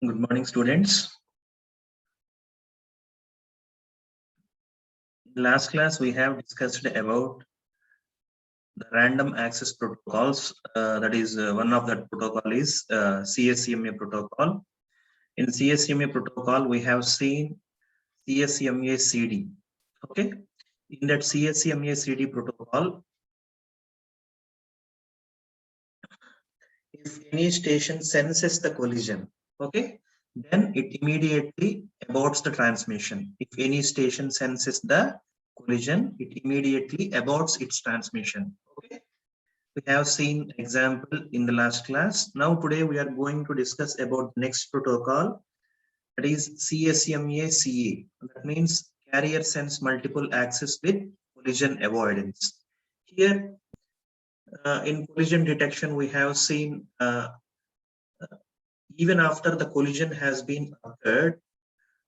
Good morning, students. In last class, we have discussed about the random access protocols. That is, one of that protocol is CSCMA protocol. In CSCMA protocol, we have seen CSCMA CD. Okay. In that CSCMA CD protocol, if any station senses the collision, okay, then it immediately aborts the transmission. If any station senses the collision, it immediately aborts its transmission. Okay, we have seen example in the last class. Now today we are going to discuss about the next protocol, that is CSMA CA. That means carrier sense multiple access with collision avoidance. Here in collision detection, we have seen even after the collision has been occurred,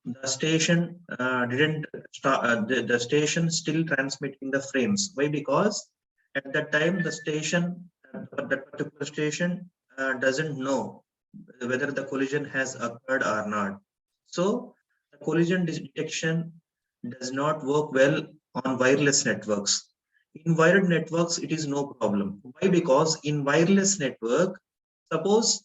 the station didn't start, the station still transmitting the frames. Why? Because at that time the station, that particular station doesn't know whether the collision has occurred or not. So the collision detection does not work well on wireless networks. In wired networks, it is no problem. Why? Because in wireless network, suppose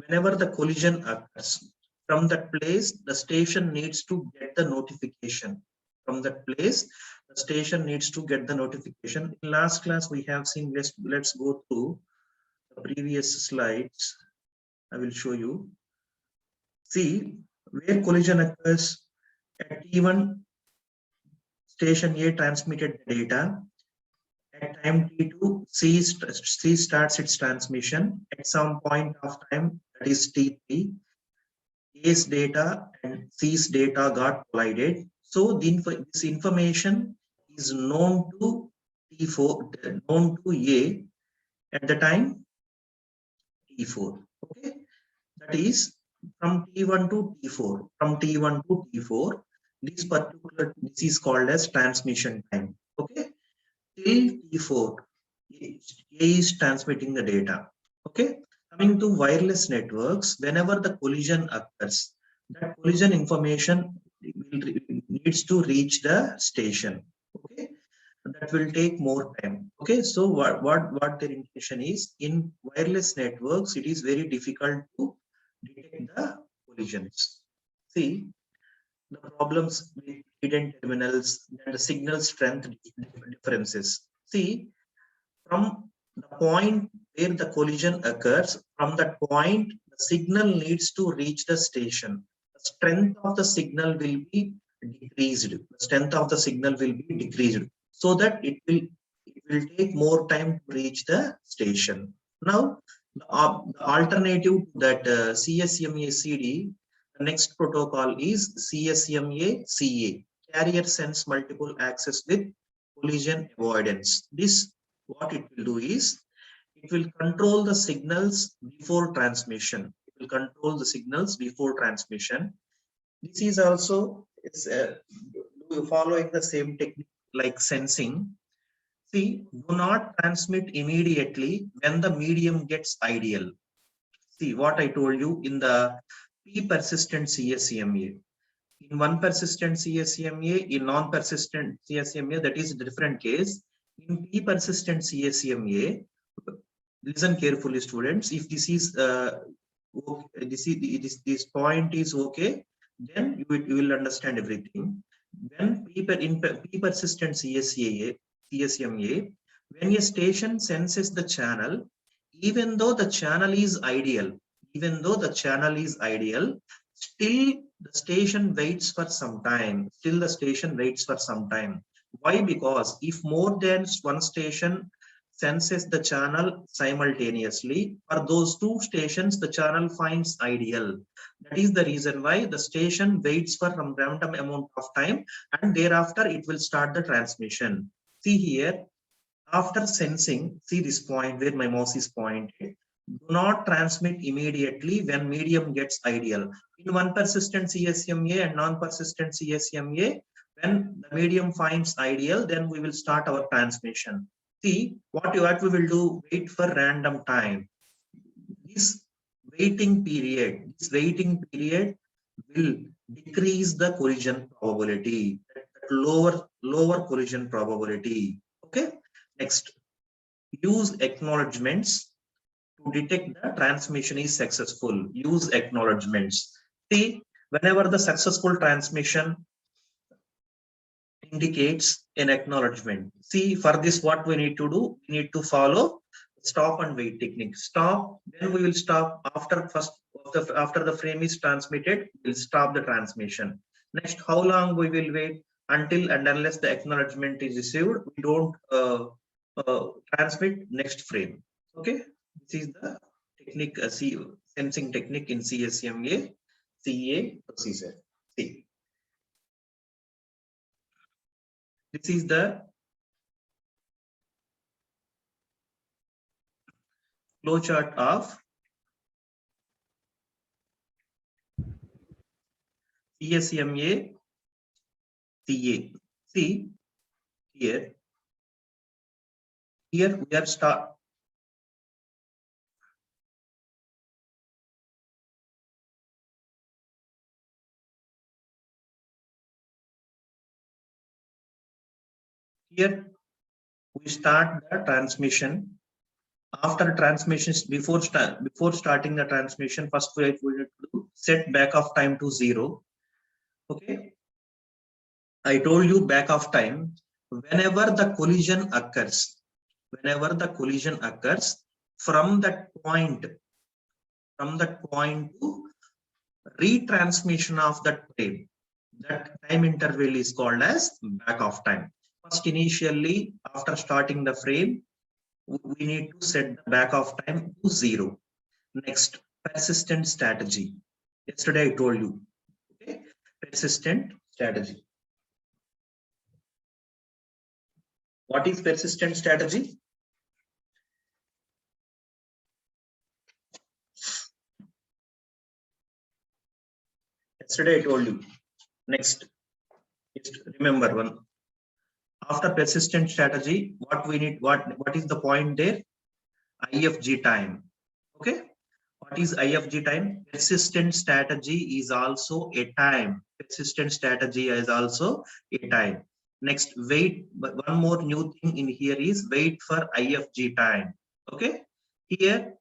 whenever the collision occurs, from that place, the station needs to get the notification. From that place, the station needs to get the notification. In last class, we have seen, let's go through the previous slides. I will show you. See, where collision occurs at T1, station A transmitted data. At time T2, C starts its transmission. At some point of time, that is T3, A's data and C's data got collided. So this information is known to T4, known to A at the time T4. Okay, that is from T1 to T4. From T1 to T4, this is called as transmission time. Okay, till T4, A is transmitting the data. Okay. Coming to wireless networks, whenever the collision occurs, that collision information needs to reach the station. Okay, that will take more time. Okay, so what their intention is, in wireless networks, it is very difficult to detect the collisions. See the problems with hidden terminals and the signal strength differences. See, from the point where the collision occurs, from that point, the signal needs to reach the station. The strength of the signal will be decreased. The strength of the signal will be decreased so that it will take more time to reach the station. Now, the alternative to that CSMA CD, the next protocol is CSMA CA, carrier sense multiple access with collision avoidance. This, what it will do is, it will control the signals before transmission. It will control the signals before transmission. This is also following the same technique like sensing. See, do not transmit immediately when the medium gets ideal. See what I told you in the P persistent CSCMA. In one persistent CSCMA, in non-persistent CSCMA, that is a different case. In P persistent CSCMA, listen carefully, students. If this is this point is okay, then you will understand everything. When in P persistent CSCMA, when a station senses the channel, even though the channel is ideal, still the station waits for some time. Why? Because if more than one station senses the channel simultaneously, for those two stations, the channel finds ideal. That is the reason why the station waits for some random amount of time, and thereafter it will start the transmission. See here, after sensing, see this point where my mouse is pointed. Do not transmit immediately when medium gets ideal. In one persistent CSMA and non-persistent CSMA, when the medium finds ideal, then we will start our transmission. See what we will do, wait for random time. This waiting period. This waiting period will decrease the collision probability, that lower collision probability. Okay. Next, use acknowledgements to detect the transmission is successful. Use acknowledgements. See, whenever the successful transmission indicates an acknowledgement. See, for this, what we need to do, we need to follow stop and wait technique. Stop, then we will stop after the frame is transmitted, we'll stop the transmission. Next, how long we will wait? Until and unless the acknowledgement is received, we don't transmit next frame. Okay, this is the technique, sensing technique in CSMA CA procedure. See, this is the flowchart of CSMA CA. See here we are start. Here we start the transmission. After transmissions, before starting the transmission, first we need to do set back of time to 0. Okay, I told you back of time. Whenever the collision occurs, from that point to retransmission of that frame, that time interval is called as back of time. First, initially, after starting the frame, we need to set the back of time to 0. Next, persistent strategy. Yesterday I told you. Okay, persistent strategy. What is persistent strategy? Yesterday I told you. Next, just remember one. After persistent strategy, what we need, what is the point there? IFG time. Okay, what is IFG time? Persistent strategy is also a time. Persistent strategy is also a time. Next, wait. But one more new thing in here is wait for IFG time. Okay, here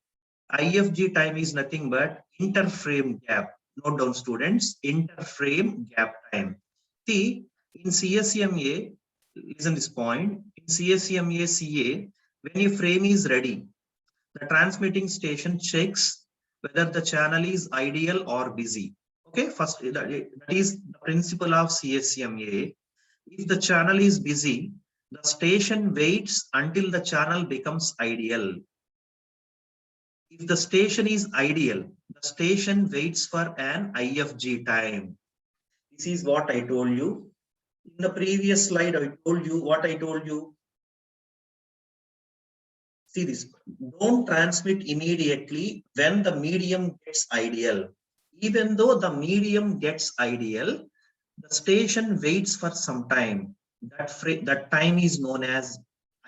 IFG time is nothing but interframe gap. Note down, students, interframe gap time. See, in CSMA, listen this point, in CSMA CA, when a frame is ready, the transmitting station checks whether the channel is ideal or busy. Okay, first, that is the principle of CSMA. If the channel is busy, the station waits until the channel becomes ideal. If the station is ideal, the station waits for an IFG time. This is what I told you. In the previous slide, I told you what I told you. See this, don't transmit immediately when the medium gets ideal. Even though the medium gets ideal, the station waits for some time. That time is known as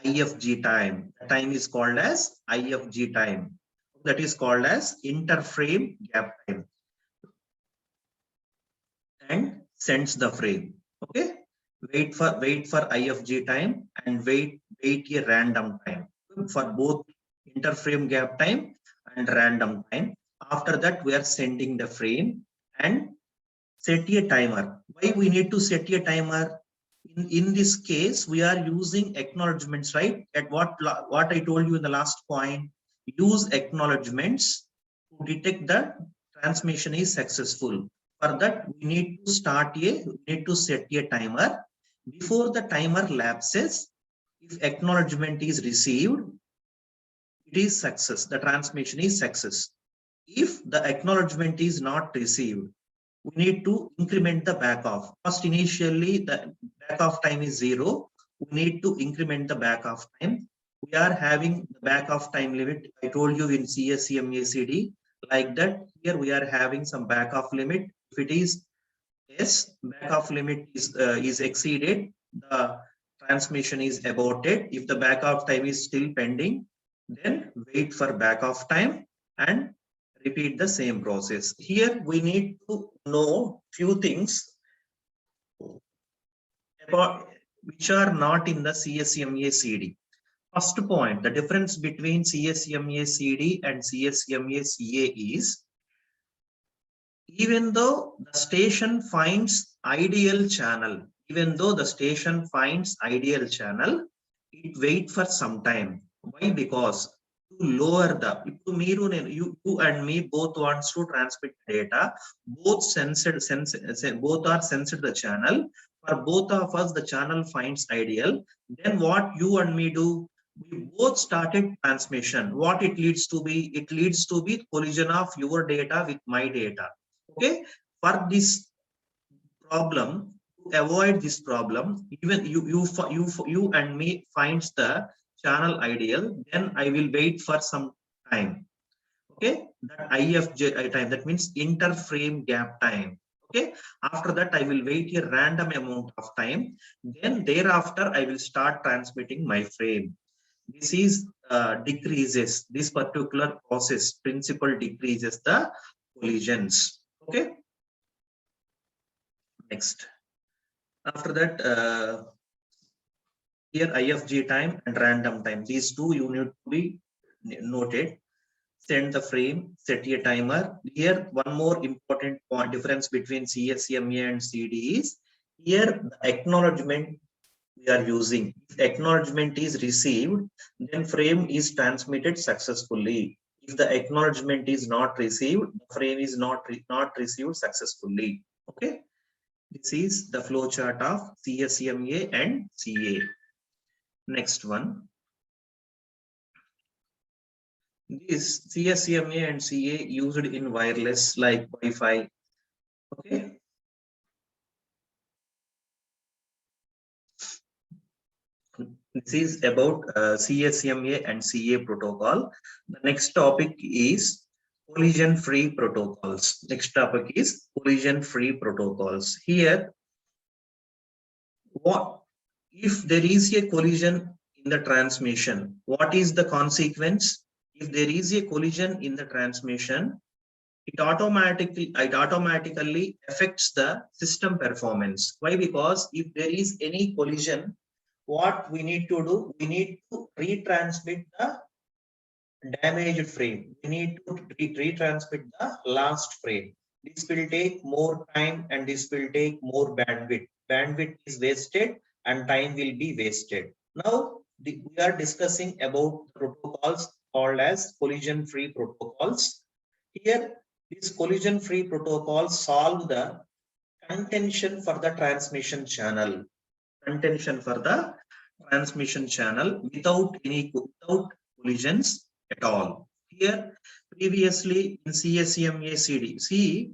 IFG time. The time is called as IFG time. That is called as interframe gap time. And sends the frame. Okay. Wait for IFG time and wait a random time for both interframe gap time and random time. After that, we are sending the frame and set a timer. Why we need to set a timer? In this case, we are using acknowledgements, right? At what I told you in the last point, use acknowledgements to detect the transmission is successful. For that, we need to set a timer. Before the timer lapses, if acknowledgement is received, it is success. The transmission is success. If the acknowledgement is not received, we need to increment the back off. First, initially, the back off time is 0. We need to increment the back off time. We are having the back off time limit. I told you in CSCMA CD, like that. Here we are having some back off limit. If it is yes, back off limit is exceeded, the transmission is aborted. If the back off time is still pending, then wait for back off time and repeat the same process. Here we need to know few things about which are not in the CSMA CD. First point, the difference between CSMA CD and CSMA CA is, even though the station finds ideal channel, it wait for some time. Why? Because to lower the, you and me both wants to transmit data, both both are sensed the channel. For both of us, the channel finds ideal. Then what you and me do? We both started transmission. What it leads to be? It leads to be collision of your data with my data. Okay, for this problem, to avoid this problem, even you and me finds the channel ideal, then I will wait for some time. Okay, that IFJ time, that means interframe gap time. Okay, after that I will wait a random amount of time, then thereafter I will start transmitting my frame. This is decreases, this particular process principle decreases the collisions. Okay, next. After that, here IFG time and random time, these two you need to be noted. Send the frame, set a timer. Here one more important point, difference between CSMA and CD is, here the acknowledgement we are using. If acknowledgement is received, then frame is transmitted successfully. If the acknowledgement is not received, the frame is not received successfully. Okay, this is the flow chart of CSMA and CA. Next one. This CSMA and CA used in wireless like Wi-Fi. Okay. This is about CSMA and CA protocol. The next topic is collision-free protocols. Next topic is collision-free protocols. Here, what if there is a collision in the transmission? What is the consequence? If there is a collision in the transmission, it automatically affects the system performance. Why? Because if there is any collision, what we need to do? We need to retransmit the damaged frame. We need to retransmit the last frame. This will take more time and this will take more bandwidth. Bandwidth is wasted and time will be wasted. Now we are discussing about protocols called as collision-free protocols. Here, these collision-free protocols solve the contention for the transmission channel. Contention for the transmission channel without collisions at all. Here, previously in CSMA CD, see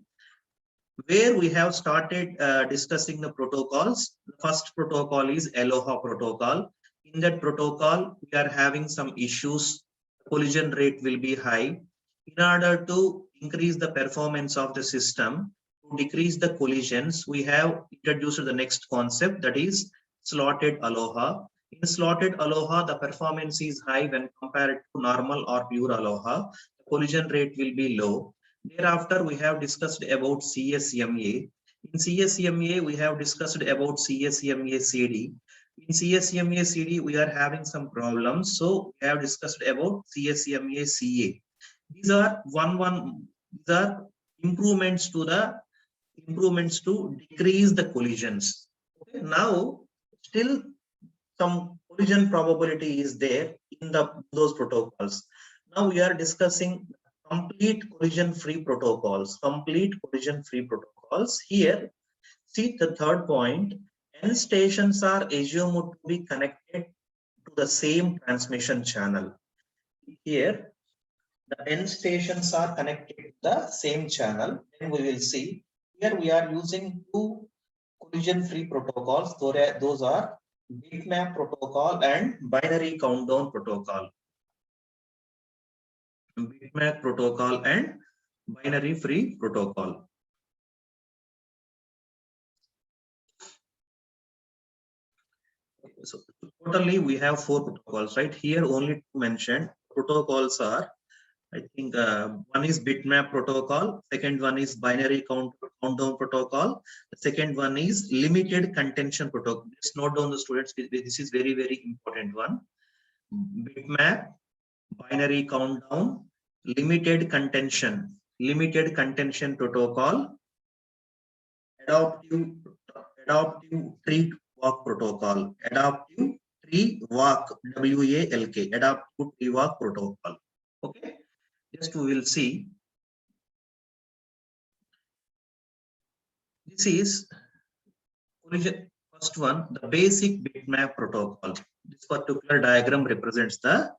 where we have started discussing the protocols. The first protocol is Aloha protocol. In that protocol, we are having some issues. Collision rate will be high. In order to increase the performance of the system, to decrease the collisions, we have introduced the next concept, that is slotted Aloha. In slotted Aloha, the performance is high when compared to normal or pure Aloha. The collision rate will be low. Thereafter, we have discussed about CSMA. In CSMA, we have discussed about CSMA CD. In CSMA CD, we are having some problems, so we have discussed about CSMA CA. These are improvements to decrease the collisions. Okay. Now, still some collision probability is there in those protocols. Now we are discussing complete collision-free protocols. Complete collision-free protocols. Here, see the third point. N stations are assumed to be connected to the same transmission channel. Here, the N stations are connected to the same channel. Then we will see. Here we are using two collision-free protocols. Those are bitmap protocol and binary countdown protocol. Bitmap protocol and binary free protocol. So totally we have 4 protocols, right? Here only to mention protocols are I think one is bitmap protocol, second one is binary countdown protocol, the second one is limited contention protocol. Just note down the students, this is very, very important one. Bitmap, binary countdown, limited contention protocol, adaptive tree walk protocol, adaptive tree walk, WALK, adaptive tree walk protocol. Okay, just we will see. This is first one, the basic bitmap protocol. This particular diagram represents the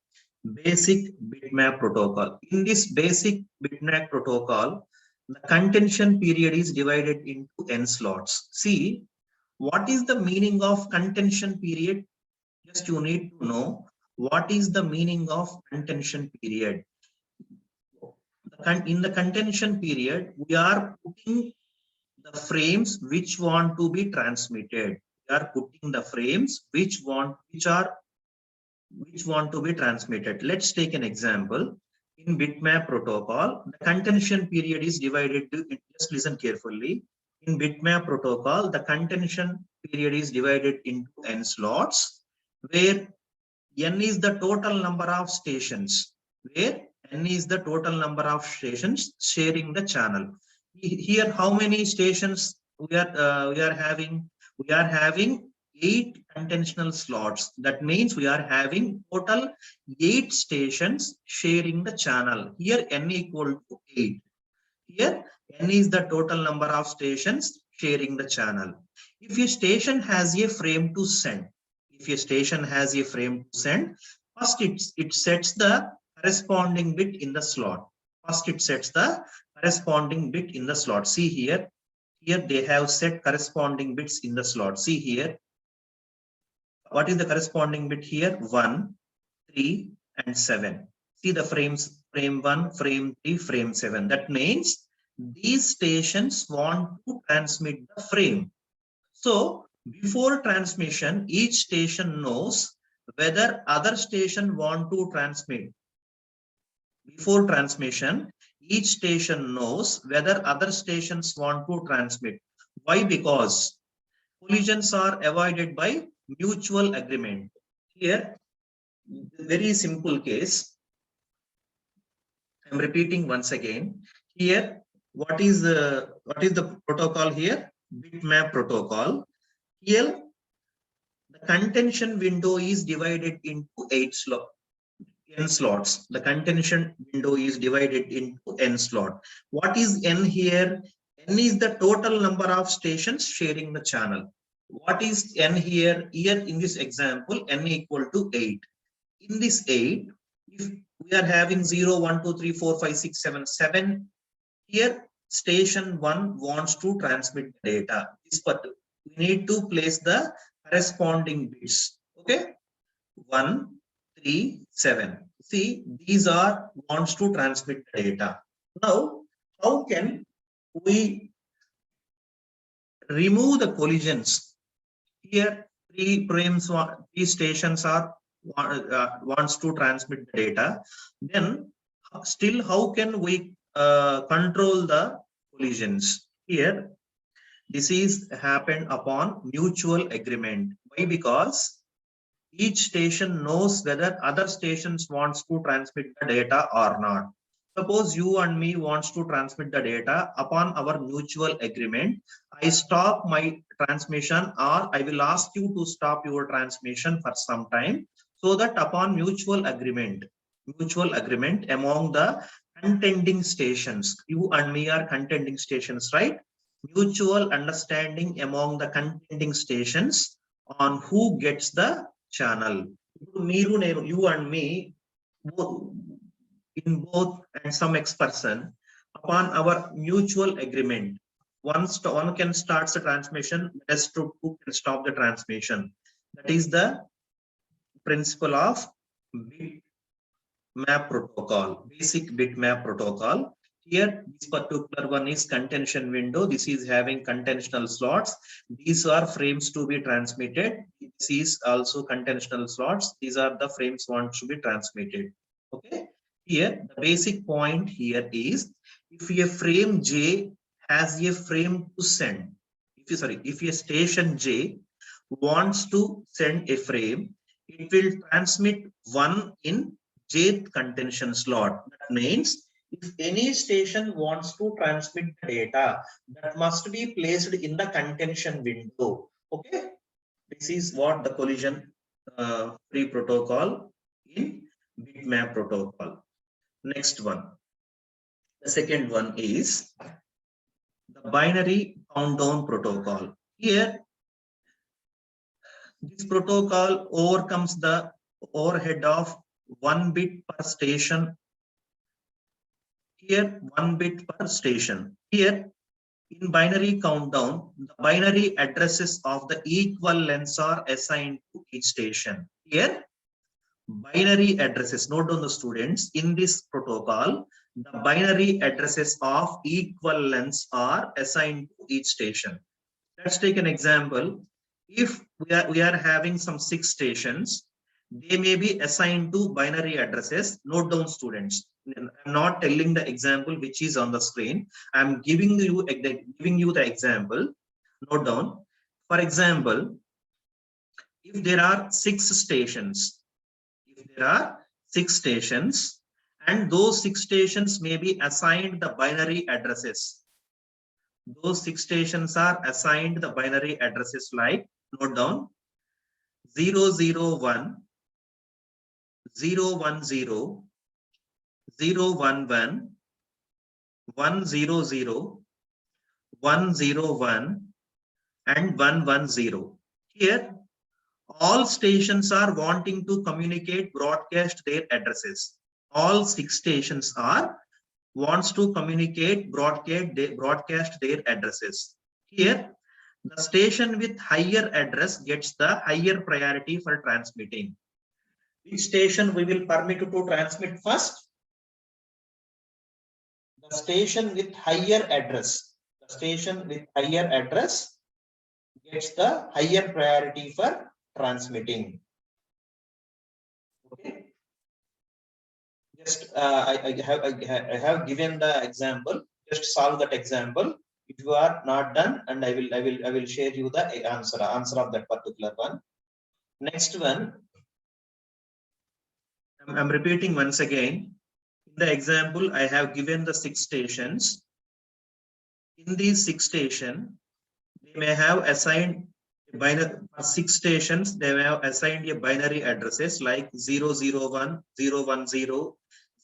basic bitmap protocol. In this basic bitmap protocol, the contention period is divided into n slots. See, what is the meaning of contention period? Just you need to know what is the meaning of contention period. In the contention period, we are putting the frames which want to be transmitted. We are putting the frames which want to be transmitted. Let's take an example. In bitmap protocol, the contention period is divided to, just listen carefully. In bitmap protocol, the contention period is divided into n slots, where n is the total number of stations, sharing the channel. Here, how many stations we are having? We are having 8 contentional slots. That means we are having total 8 stations sharing the channel. Here n equal to 8. Here n is the total number of stations sharing the channel. If a station has a frame to send, first it sets the corresponding bit in the slot. See here they have set corresponding bits in the slot. See here, what is the corresponding bit here? 1, 3 and 7. See the frames, frame 1, frame 3, frame 7. That means these stations want to transmit the frame. So before transmission, each station knows whether other station want to transmit. Before transmission, each station knows whether other stations want to transmit. Why? Because collisions are avoided by mutual agreement. Here, very simple case. I'm repeating once again. Here, what is the protocol here? Bitmap protocol. Here, the contention window is divided into 8 slots. N slots. The contention window is divided into n slot. What is n here? N is the total number of stations sharing the channel. What is n here? Here in this example, n equal to 8. In this 8, if we are having 0, 1, 2, 3, 4, 5, 6, 7, 7, here station 1 wants to transmit data. We need to place the corresponding bits. Okay, 1, 3, 7. See, these are wants to transmit data. Now, how can we remove the collisions? Here, 3 stations are wants to transmit data. Then, still, how can we control the collisions? Here, this is happened upon mutual agreement. Why? Because each station knows whether other stations wants to transmit the data or not. Suppose you and me wants to transmit the data. Upon our mutual agreement, I stop my transmission, or I will ask you to stop your transmission for some time, so that upon mutual agreement among the contending stations, you and me are contending stations, right? Mutual understanding among the contending stations on who gets the channel. You and me, in both and some X person, upon our mutual agreement, one can start the transmission, rest two can stop the transmission. That is the principle of bitmap protocol, basic bitmap protocol. Here, this particular one is contention window. This is having contentional slots. These are frames to be transmitted. This is also contentional slots. These are the frames want to be transmitted. Okay. Here, the basic point here is if a frame J has a frame to send, if a station J wants to send a frame, it will transmit one in jth contention slot. That means if any station wants to transmit the data, that must be placed in the contention window. Okay, this is what the collision free protocol in bitmap protocol. Next one, the second one is the binary countdown protocol. Here, this protocol overcomes the overhead of 1 bit per station. Here, 1 bit per station. Here, in binary countdown, the binary addresses of the equal lengths are assigned to each station. Here, binary addresses, note down the students, in this protocol, the binary addresses of equal lengths are assigned to each station. Let's take an example. If we are having some 6 stations, they may be assigned to binary addresses. Note down, students. I'm not telling the example which is on the screen. I'm giving you the example. Note down. For example, if there are 6 stations, and those 6 stations may be assigned the binary addresses. Those 6 stations are assigned the binary addresses like, note down, 001, 010, 011, 100, 101, and 110. Here, all stations are wanting to communicate, broadcast their addresses. All 6 stations wants to communicate, broadcast their addresses. Here, the station with higher address gets the higher priority for transmitting. Which station we will permit to transmit first? The station with higher address. The station with higher address gets the higher priority for transmitting. Okay. Just I have given the example. Just solve that example. If you are not done, and I will share you the answer of that particular one. Next one, I'm repeating once again. In the example, I have given the 6 stations. In these 6 stations, they may have assigned binary 6 stations. They may have assigned a binary addresses like 001, 010,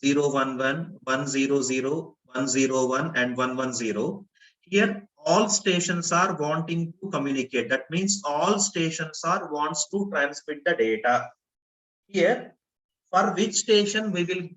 011, 100, 101, and 110. Here, all stations are wanting to communicate. That means all stations wants to transmit the data. Here, for which station we will